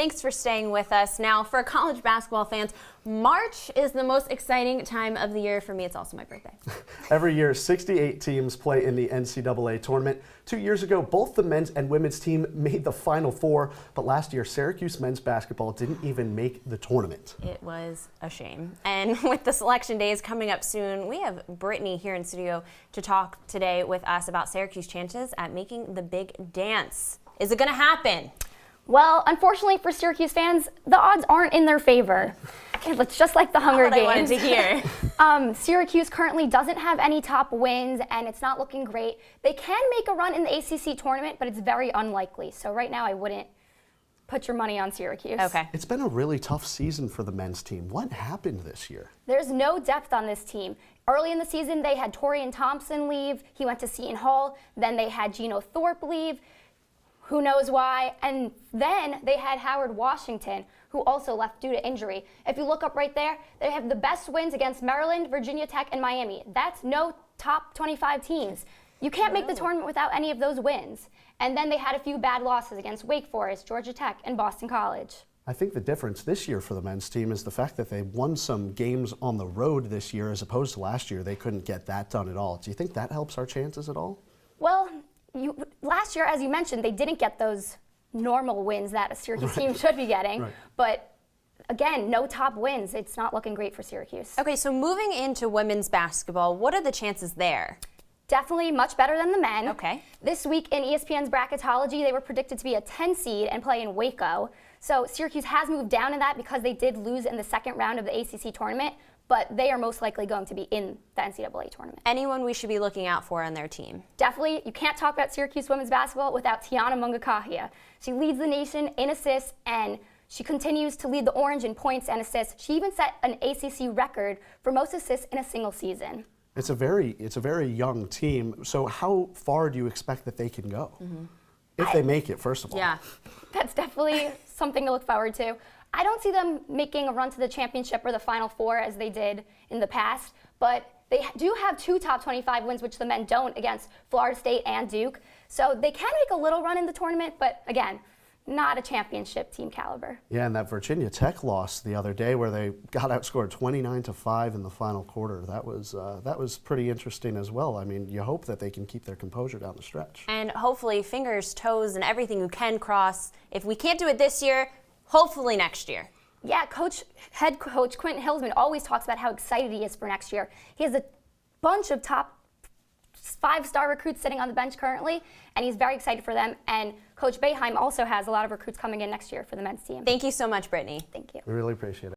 Thanks for staying with us. Now, for college basketball fans, March is the most exciting time of the year. For me, it's also my birthday. Every year, 68 teams play in the NCAA tournament. 2 years ago, both the men's and women's team made the Final Four, but last year, Syracuse men's basketball didn't even make the tournament. It was a shame. And with the selection days coming up soon, we have Brittany here in studio to talk today with us about Syracuse chances at making the big dance. Is it going to happen? Well, unfortunately for Syracuse fans, the odds aren't in their favor. It's just like the Hunger Games. I wanted to hear. Syracuse currently doesn't have any top wins, and it's not looking great. They can make a run in the ACC tournament, but it's very unlikely. So right now, I wouldn't put your money on Syracuse. Okay. It's been a really tough season for the men's team. What happened this year? There's no depth on this team. Early in the season, they had Torian Thompson leave. He went to Seton Hall. Then they had Geno Thorpe leave. Who knows why? And then they had Howard Washington, who also left due to injury. If you look up right there, they have the best wins against Maryland, Virginia Tech, and Miami. That's no top 25 teams. You can't make the tournament without any of those wins. And then they had a few bad losses against Wake Forest, Georgia Tech, and Boston College. I think the difference this year for the men's team is the fact that they won some games on the road this year as opposed to last year. They couldn't get that done at all. Do you think that helps our chances at all? Well, last year, as you mentioned, they didn't get those normal wins that a Syracuse team should be getting. Right. But again, no top wins. It's not looking great for Syracuse. Okay, so moving into women's basketball, what are the chances there? Definitely much better than the men. Okay. This week in ESPN's bracketology, they were predicted to be a 10 seed and play in Waco. So Syracuse has moved down in that because they did lose in the second round of the ACC tournament, but they are most likely going to be in the NCAA tournament. Anyone we should be looking out for on their team? Definitely, you can't talk about Syracuse women's basketball without Tiana Mungakahia. She leads the nation in assists, and she continues to lead the Orange in points and assists. She even set an ACC record for most assists in a single season. It's a very young team. So how far do you expect that they can go? If they make it, first of all. Yeah. That's definitely something to look forward to. I don't see them making a run to the championship or the Final Four as they did in the past, but they do have two top 25 wins, which the men don't, against Florida State and Duke. So they can make a little run in the tournament, but again, not a championship team caliber. Yeah, and that Virginia Tech loss the other day where they got outscored 29-5 in the final quarter, that was pretty interesting as well. I mean, you hope that they can keep their composure down the stretch. And hopefully fingers, toes, and everything you can cross. If we can't do it this year, hopefully next year. Yeah, head coach Quentin Hillsman always talks about how excited he is for next year. He has a bunch of top 5-star recruits sitting on the bench currently, and he's very excited for them. And Coach Boeheim also has a lot of recruits coming in next year for the men's team. Thank you so much, Brittany. Thank you. We really appreciate it.